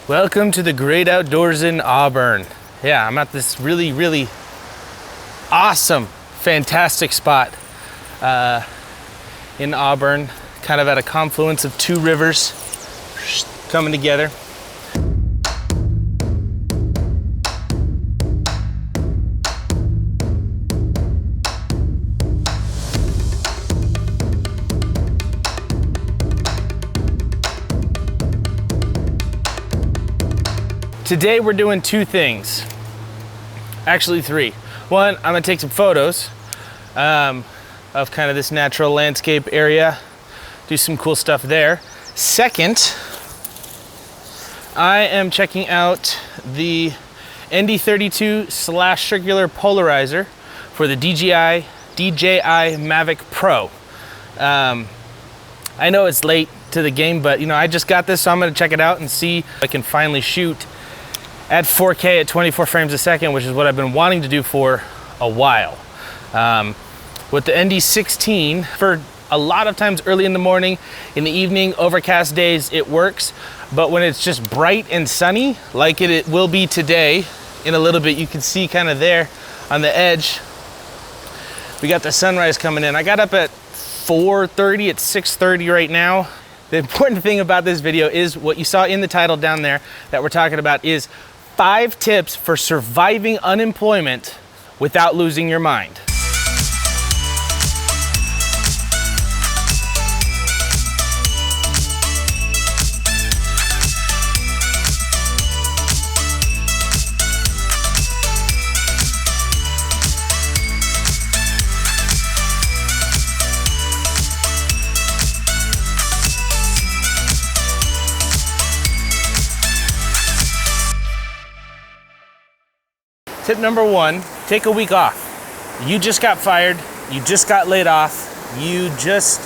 Welcome to the great outdoors in Auburn. Yeah, I'm at this really awesome, fantastic spot in Auburn, kind of at a confluence of two rivers coming together. Today we're doing two things, actually three. One, I'm gonna take some photos of kind of this natural landscape area, do some cool stuff there. Second, I am checking out the ND32/circular polarizer for the DJI Mavic Pro. I know it's late to the game, but I just got this, so I'm gonna check it out and see if I can finally shoot at 4K at 24 frames a second, which is what I've been wanting to do for a while. With the ND16, for a lot of times early in the morning, in the evening, overcast days, it works. But when it's just bright and sunny, like it will be today, in a little bit, you can see kind of there on the edge, we got the sunrise coming in. I got up at 4:30, it's 6:30 right now. The important thing about this video is what you saw in the title down there that we're talking about is 5 tips for surviving unemployment without losing your mind. Tip number 1, take a week off. You just got fired, you just got laid off, you just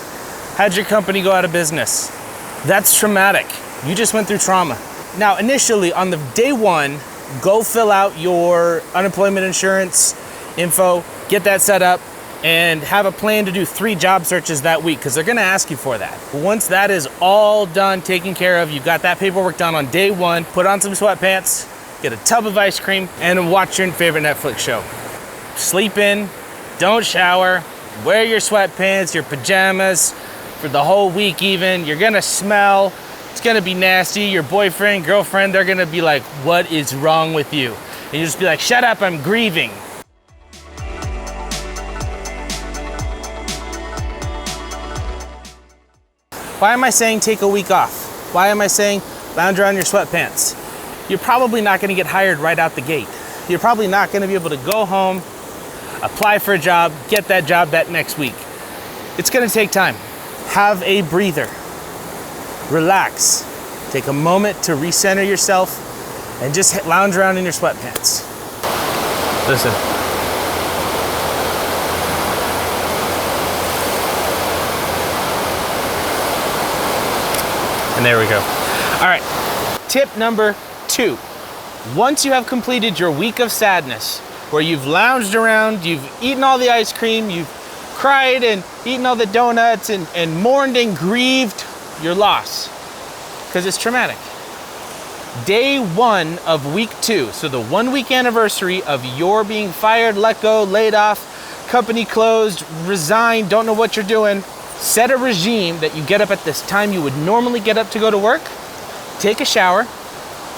had your company go out of business. That's traumatic. You just went through trauma. Now, initially on the day 1, go fill out your unemployment insurance info, get that set up, and have a plan to do 3 job searches that week, because they're gonna ask you for that. Once that is all done, taken care of, you've got that paperwork done on day 1, put on some sweatpants, get a tub of ice cream, and watch your favorite Netflix show. Sleep in, don't shower, wear your sweatpants, your pajamas for the whole week even. You're gonna smell, it's gonna be nasty. Your boyfriend, girlfriend, they're gonna be like, what is wrong with you? And you just be like, shut up, I'm grieving. Why am I saying take a week off? Why am I saying lounge around your sweatpants? You're probably not gonna get hired right out the gate. You're probably not gonna be able to go home, apply for a job, get that job that next week. It's gonna take time. Have a breather. Relax. Take a moment to recenter yourself and just lounge around in your sweatpants. Listen. And there we go. All right, tip number 2. Once you have completed your week of sadness, where you've lounged around, you've eaten all the ice cream, you've cried and eaten all the donuts and mourned and grieved your loss, because it's traumatic. Day 1 of week 2, so the 1-week anniversary of your being fired, let go, laid off, company closed, resigned, don't know what you're doing, set a regime that you get up at this time you would normally get up to go to work, take a shower,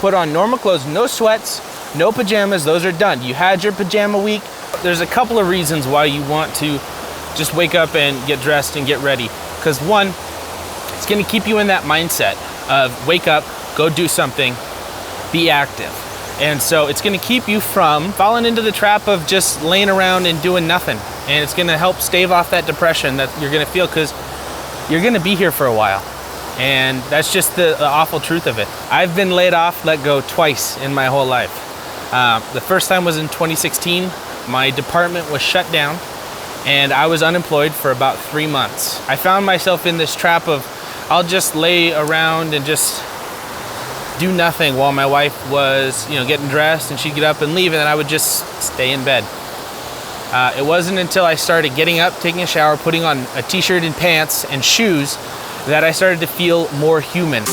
put on normal clothes, no sweats, no pajamas, those are done. You had your pajama week. There's a couple of reasons why you want to just wake up and get dressed and get ready. Because 1, it's gonna keep you in that mindset of wake up, go do something, be active. And so it's gonna keep you from falling into the trap of just laying around and doing nothing. And it's gonna help stave off that depression that you're gonna feel, because you're gonna be here for a while. And that's just the awful truth of it. I've been laid off, let go twice in my whole life. The first time was in 2016. My department was shut down and I was unemployed for about 3 months. I found myself in this trap of I'll just lay around and just do nothing while my wife was, getting dressed, and she'd get up and leave, and then I would just stay in bed. It wasn't until I started getting up, taking a shower, putting on a t-shirt and pants and shoes that I started to feel more human.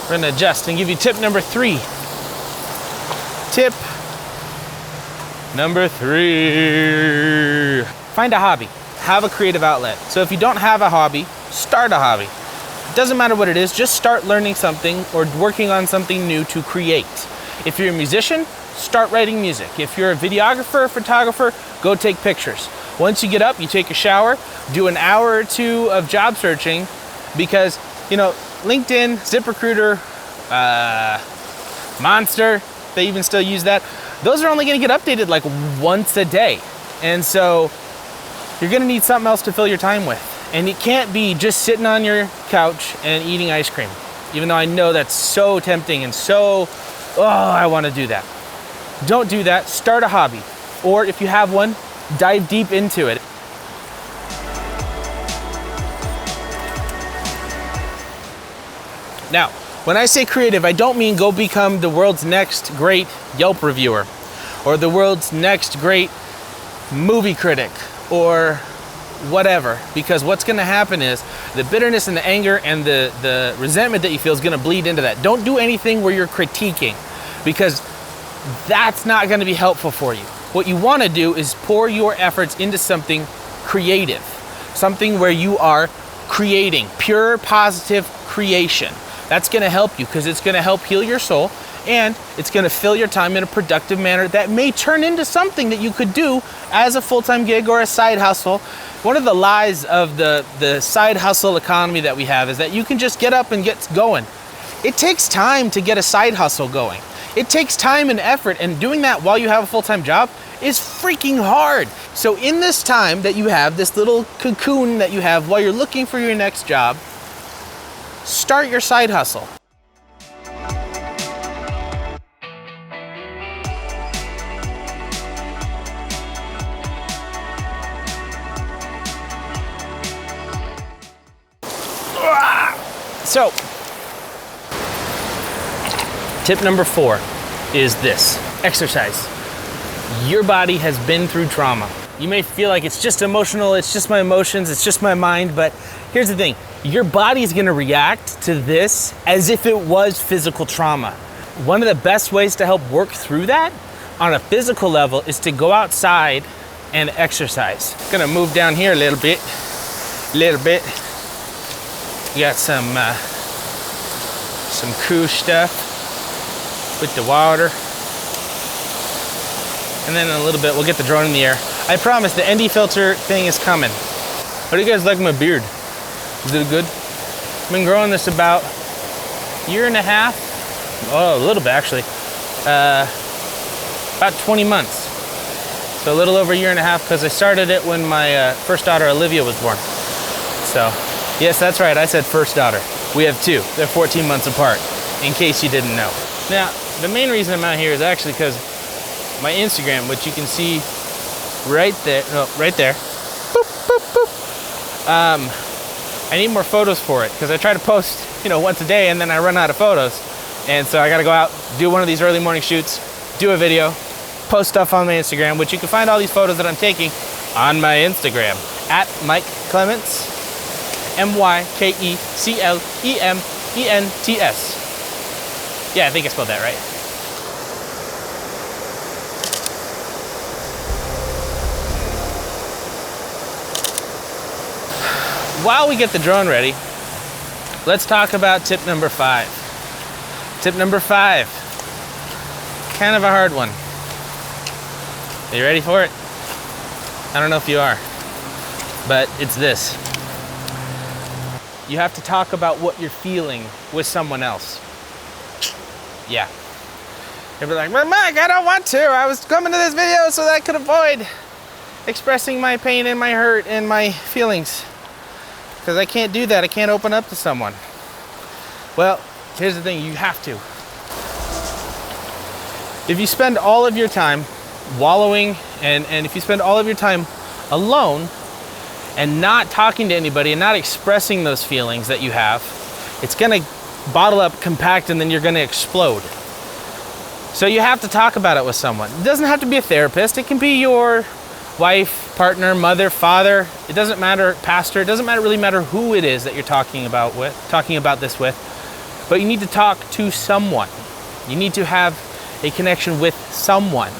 We're gonna adjust and give you tip number 3. Tip number 3. Find a hobby. Have a creative outlet. So if you don't have a hobby, start a hobby. It doesn't matter what it is, just start learning something or working on something new to create. If you're a musician, start writing music. If you're a videographer or photographer, go take pictures. Once you get up, you take a shower, do an hour or 2 of job searching, because, you know, LinkedIn, ZipRecruiter, Monster, they even still use that. Those are only gonna get updated like once a day. And so you're gonna need something else to fill your time with. And it can't be just sitting on your couch and eating ice cream. Even though I know that's so tempting and so, I wanna do that. Don't do that, start a hobby. Or if you have one, dive deep into it. Now, when I say creative, I don't mean go become the world's next great Yelp reviewer or the world's next great movie critic or whatever, because what's gonna happen is the bitterness and the anger and the resentment that you feel is gonna bleed into that. Don't do anything where you're critiquing, because that's not gonna be helpful for you. What you wanna do is pour your efforts into something creative, something where you are creating, pure positive creation. That's gonna help you, because it's gonna help heal your soul, and it's gonna fill your time in a productive manner that may turn into something that you could do as a full-time gig or a side hustle. One of the lies of the side hustle economy that we have is that you can just get up and get going. It takes time to get a side hustle going. It takes time and effort, and doing that while you have a full-time job is freaking hard. So in this time that you have, this little cocoon that you have while you're looking for your next job, start your side hustle. So, tip number 4 is this: exercise. Your body has been through trauma. You may feel like it's just emotional, it's just my emotions, it's just my mind, but here's the thing. Your body is gonna react to this as if it was physical trauma. One of the best ways to help work through that on a physical level is to go outside and exercise. Gonna move down here a little bit. You got some cool stuff with the water. And then in a little bit, we'll get the drone in the air. I promise the ND filter thing is coming. How do you guys like my beard? Is it good? I've been growing this about a year and a half. Oh, a little bit actually. About 20 months. So a little over a year and a half, because I started it when my first daughter Olivia was born. So, yes, that's right, I said first daughter. We have 2, they're 14 months apart, in case you didn't know. Now, the main reason I'm out here is actually because my Instagram, which you can see right there, right there. Boop, boop, boop. I need more photos for it, because I try to post, once a day, and then I run out of photos. And so I gotta go out, do one of these early morning shoots, do a video, post stuff on my Instagram, which you can find all these photos that I'm taking on my Instagram, at Mike Clements, MyKeclements. Yeah, I think I spelled that right. While we get the drone ready, let's talk about tip number 5. Tip number 5, kind of a hard one. Are you ready for it? I don't know if you are, but it's this. You have to talk about what you're feeling with someone else. Yeah. You'll be like, well, Mike, I don't want to. I was coming to this video so that I could avoid expressing my pain and my hurt and my feelings. Because I can't do that. I can't open up to someone. Well, here's the thing. You have to. If you spend all of your time wallowing and if you spend all of your time alone and not talking to anybody and not expressing those feelings that you have, it's going to bottle up, compact, and then you're going to explode. So you have to talk about it with someone. It doesn't have to be a therapist. It can be your wife, partner, mother, father, it doesn't matter, pastor, it doesn't really matter who it is that you're talking about this with, but you need to talk to someone. You need to have a connection with someone.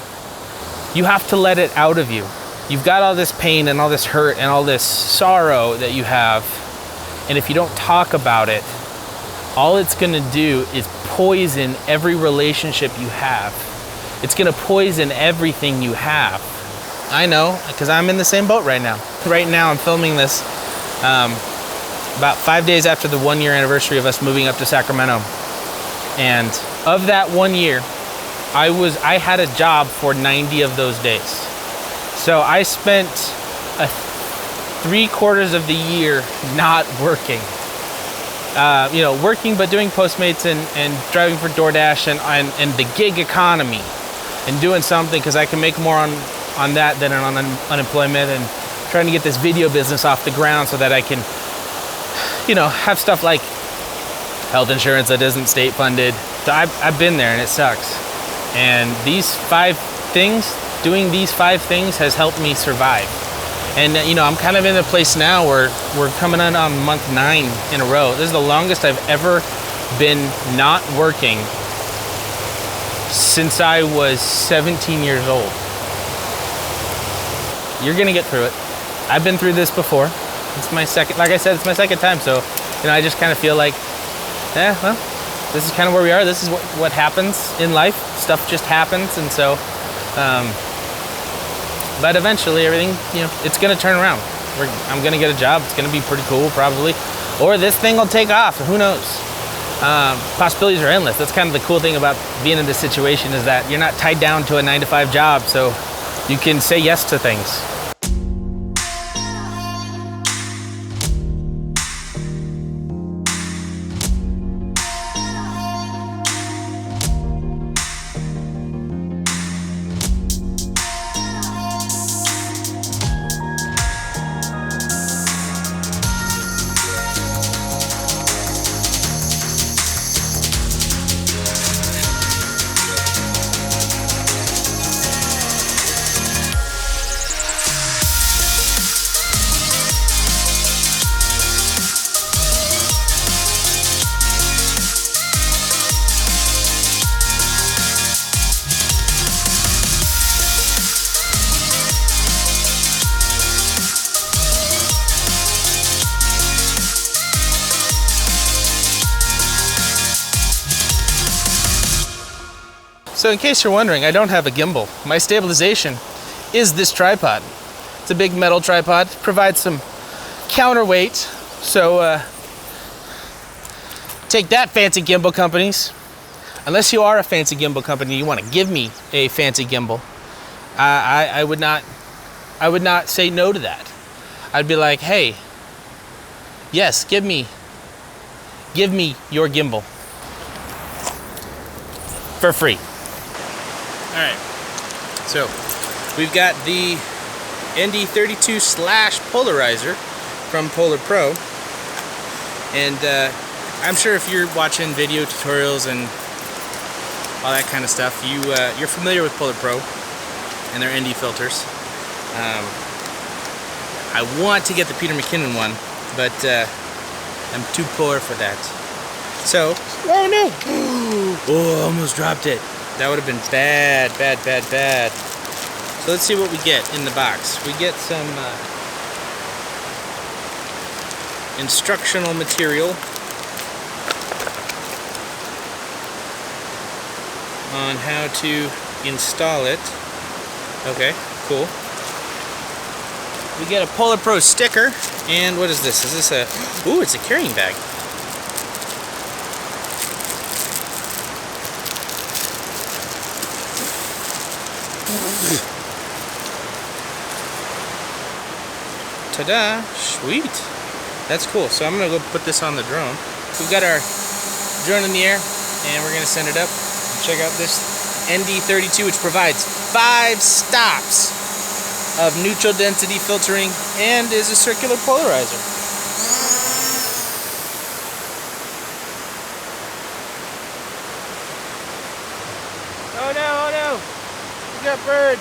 You have to let it out of you. You've got all this pain and all this hurt and all this sorrow that you have, and if you don't talk about it, all it's gonna do is poison every relationship you have. It's gonna poison everything you have. I know, because I'm in the same boat right now. Right now I'm filming this about 5 days after the 1 year anniversary of us moving up to Sacramento. And of that 1 year, I had a job for 90 of those days. So I spent 3/4 of the year not working. Working but doing Postmates and driving for DoorDash and the gig economy and doing something because I can make more on that than on unemployment, and trying to get this video business off the ground so that I can, have stuff like health insurance that isn't state funded. So I've been there and it sucks. And doing these 5 things has helped me survive. And I'm kind of in a place now where we're coming on month 9 in a row. This is the longest I've ever been not working since I was 17 years old. You're gonna get through it. I've been through this before. It's my second time. So, I just kind of feel like, this is kind of where we are. This is what happens in life. Stuff just happens. And so, but eventually everything, it's gonna turn around. I'm gonna get a job. It's gonna be pretty cool, probably. Or this thing will take off. Who knows? Possibilities are endless. That's kind of the cool thing about being in this situation, is that you're not tied down to a 9-to-5 job. So you can say yes to things. So in case you're wondering, I don't have a gimbal. My stabilization is this tripod. It's a big metal tripod, provides some counterweight. So take that, fancy gimbal companies. Unless you are a fancy gimbal company, you want to give me a fancy gimbal, I would not say no to that. I'd be like, hey, yes, give me your gimbal for free. All right, so we've got the ND32 polarizer from Polar Pro, and I'm sure if you're watching video tutorials and all that kind of stuff, you're familiar with Polar Pro and their ND filters. I want to get the Peter McKinnon one, but I'm too poor for that. So, oh no! Oh, almost dropped it. That would have been bad. So let's see what we get in the box. We get some instructional material on how to install it. Okay, cool. We get a Polar Pro sticker, and what is this? Is this a... Ooh, it's a carrying bag. Ta-da! Sweet! That's cool. So I'm gonna go put this on the drone. We've got our drone in the air, and we're gonna send it up. Check out this ND32, which provides 5 stops of neutral density filtering and is a circular polarizer. Oh no, we got birds.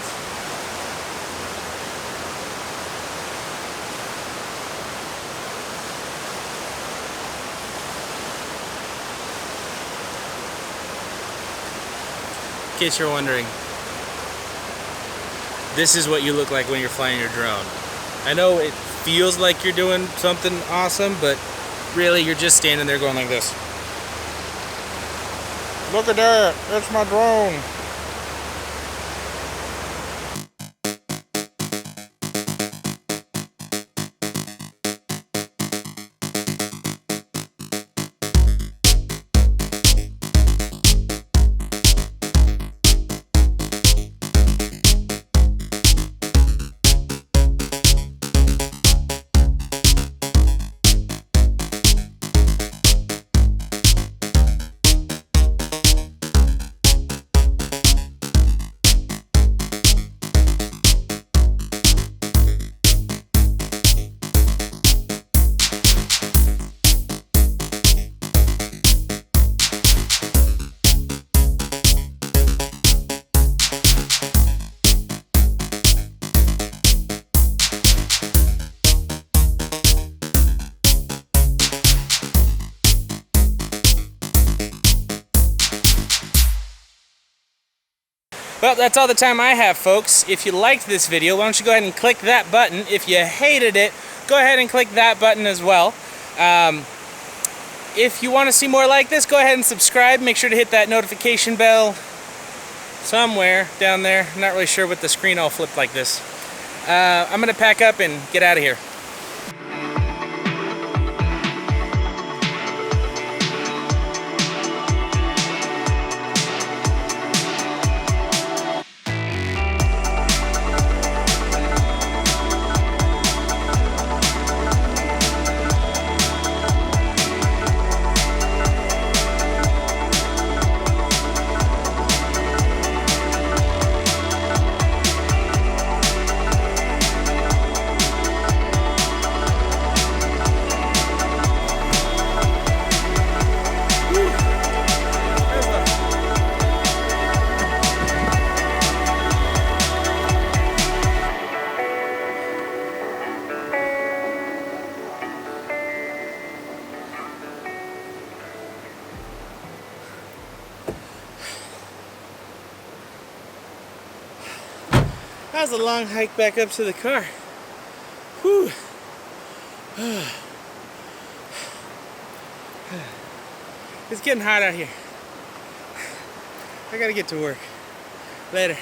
in case you're wondering, this is what you look like when you're flying your drone. I know it feels like you're doing something awesome, but really you're just standing there going like this. Look at that, that's my drone. Well, that's all the time I have, folks. If you liked this video, why don't you go ahead and click that button. If you hated it, go ahead and click that button as well. If you want to see more like this, go ahead and subscribe. Make sure to hit that notification bell somewhere down there. I'm not really sure with the screen all flipped like this. I'm going to pack up and get out of here. That was a long hike back up to the car. Whew. It's getting hot out here. I gotta get to work. Later.